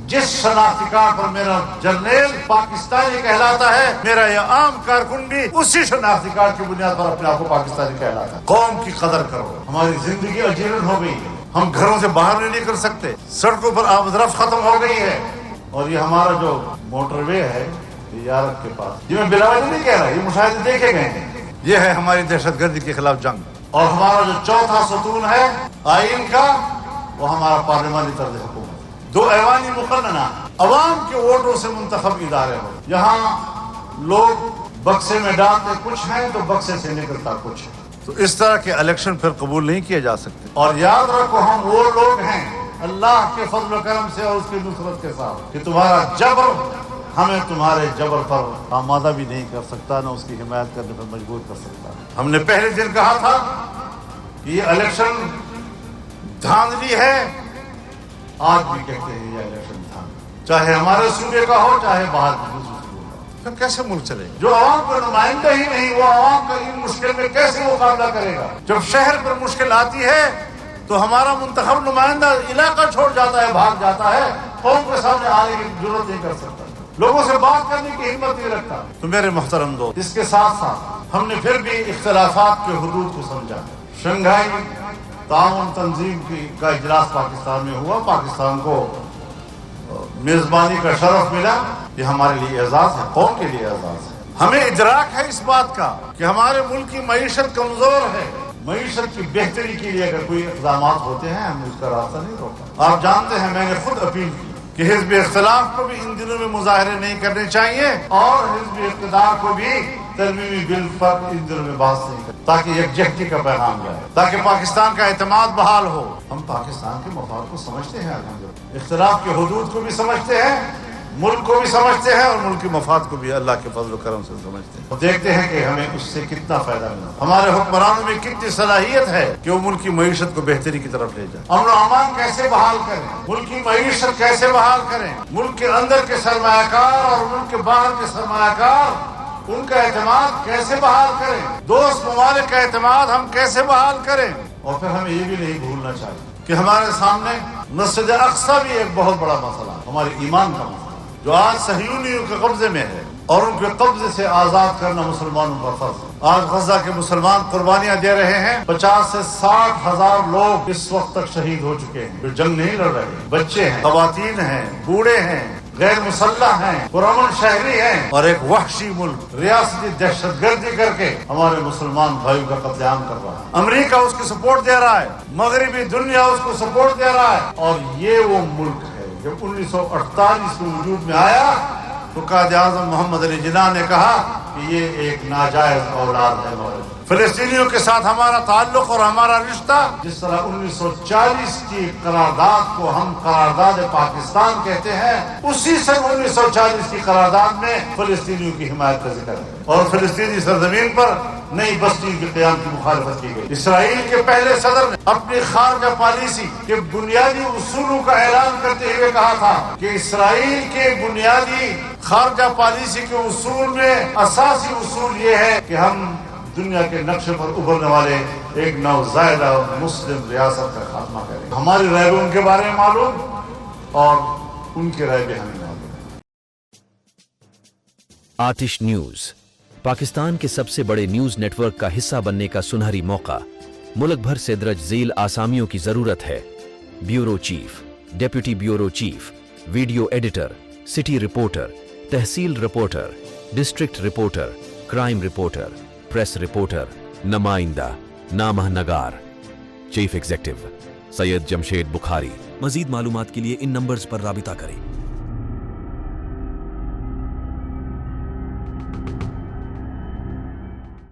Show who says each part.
Speaker 1: जिस शनाख्ती कार्ड पर मेरा जर्नल पाकिस्तानी कहलाता है, मेरा यह आम कारकुन भी उसी शनाख्ती कार्ड की बुनियाद पर अपने आप को पाकिस्तानी कहलाता है। कौम की कदर करो। हमारी जिंदगी अजीर्ण हो गई है, हम घरों से बाहर नहीं निकल सकते, सड़कों पर आमदरफ्त खत्म हो गई है। और ये हमारा जो मोटरवे है यारक के पास, ये मैं बिलावल नहीं कह रहा, ये मुशाहिदे देखे गए हैं। ये है हमारी दहशतगर्दी के खिलाफ जंग। और हमारा जो चौथा सतून है आइन का, वो हमारा पार्लिमानी तर्ज हुकूमत। 2 ऐवानी मुकन्नना अवाम के वोटों से मुंतखब इदारे हो। यहाँ लोग बक्से में डालते कुछ हैं तो बक्से से निकलता कुछ है। तो इस तरह के इलेक्शन फिर कबूल नहीं किए जा सकते। और याद रखो, हम वो लोग हैं अल्लाह के फजल करम से और उसकी नुसरत के साथ कि तुम्हारा जबर हमें तुम्हारे जबर पर आमादा भी नहीं कर सकता, न उसकी हिमायत करने पर मजबूर कर सकता। हमने पहले दिन कहा था कि ये इलेक्शन धांधली है, आज भी कहते हैं ये इलेक्शन धांधली, चाहे हमारे सूबे का हो चाहे बाहर के दूसरे सूबे का। फिर कैसे मुल्क चले? जो आवाम का नुमाइंदा ही नहीं, वो आवाम का इन मुश्किल में कैसे मुकाबला करेगा? जब शहर पर मुश्किल आती है तो हमारा मुंतखब नुमाइंदा इलाका छोड़ जाता है, भाग जाता है, कौम के सामने आने की जरूरत नहीं कर सकता, लोगों से बात करने की हिम्मत नहीं रखता। तो मेरे मोहतरम दोस्त, इसके साथ साथ हमने फिर भी इख्तिलाफात के हुदूद को समझा। शंघाई ताउन तंजीम का इजलास पाकिस्तान में हुआ, पाकिस्तान को मेजबानी का शरफ मिला। ये हमारे लिए एजाज है, कौम के लिए एजाज है। हमें इदराक है इस बात का कि हमारे मुल्क की मईशत कमजोर है। मईशत की बेहतरी के लिए अगर कोई इक़दाम होते हैं, हमने उसका रास्ता नहीं रोका। आप जानते हैं, मैंने खुद अपील की कि हिज़्ब इख्तिलाफ को भी इन दिनों में मुजाहरे नहीं करने चाहिए और हिज़्ब इक़्तिदार को भी तरमीमी बिल पर इन दिनों में बहस नहीं करते, ताकि यकजहती का पैगाम जाए, ताकि पाकिस्तान का एतमाद बहाल हो। हम पाकिस्तान के मफाद को समझते हैं, इख्तिलाफ के हुदूद को भी समझते हैं, मुल्क को भी समझते हैं और मुल्क के मफाद को भी अल्लाह के फजल करम से समझते हैं। देखते हैं कि हमें उससे कितना फायदा मिला। हमारे हुक्मरानों में कितनी सलाहियत है कि वो मुल्क की मईशत को बेहतरी की तरफ ले जाए। अमन अमान कैसे बहाल करें, मुल्क की मईशत कैसे बहाल करें, मुल्क के अंदर के सरमायाकार और मुल्क के बाहर के सरमायाकार, उनका एतमाद कैसे बहाल करें, दोस्त ममालिक का एतमाद हम कैसे बहाल करें। और फिर हमें ये भी नहीं भूलना चाहिए कि हमारे सामने मस्जिद अक्सा भी एक बहुत बड़ा मसला, हमारे ईमान का मसला, जो आज सहयूनियों के कब्जे में है और उनके कब्जे से आजाद करना मुसलमानों पर फर्ज है। आज गजा के मुसलमान कुर्बानियां दे रहे हैं। 50 से 60 हजार लोग इस वक्त तक शहीद हो चुके हैं, जो जंग नहीं लड़ रहे। बच्चे हैं, खवातीन हैं, बूढ़े हैं, गैर मुसल्लह हैं, पुरअमन शहरी हैं। और एक वहशी मुल्क रियासती दहशतगर्दी करके हमारे मुसलमान भाइयों का कत्लेआम कर रहा है। अमेरिका उसको सपोर्ट दे रहा है, मगरबी दुनिया उसको सपोर्ट दे रहा है। और ये वो मुल्क है जब 1948 में वजूद में आया तो कायद आज़म मोहम्मद अली जिन्ना ने कहा कि ये एक नाजायज औलाद है। फिलिस्तीनियों के साथ हमारा ताल्लुक और हमारा रिश्ता, जिस तरह 1940 की करारदाद को हम करारदाद पाकिस्तान कहते हैं, उसी सन 1940 की करारदाद में फिलिस्तीनियों की हिमायत का जिक्र है और फिलिस्तीनी सरजमीन पर नई बस्ती के क़याम की मुखालफत की गई। इसराइल के पहले सदर ने अपनी खारजा पॉलिसी के बुनियादी उसूलों का ऐलान करते हुए कहा था कि इसराइल के बुनियादी खारजा पॉलिसी के उसूल में असासी उसूल ये है कि हम दुनिया के नक्शे पर उभरने वाले एक नवज़ायदा मुस्लिम रियासत का खात्मा करें। हमारी राय भी उनके बारे में मालूम और उनकी राय भी हमें मालूम।
Speaker 2: आतिश न्यूज पाकिस्तान के सबसे बड़े न्यूज नेटवर्क का हिस्सा बनने का सुनहरी मौका। मुल्क भर से दर्ज झेल आसामियों की जरूरत है। Bureau chief, deputy bureau chief, video editor, city reporter, tehsil reporter, district reporter, crime reporter, press reporter, नुमाइंदा, नामह नगार। Chief executive Syed Jamshed Bukhari. मजीद मालूमात के लिए इन नंबर्स पर राबिता करें।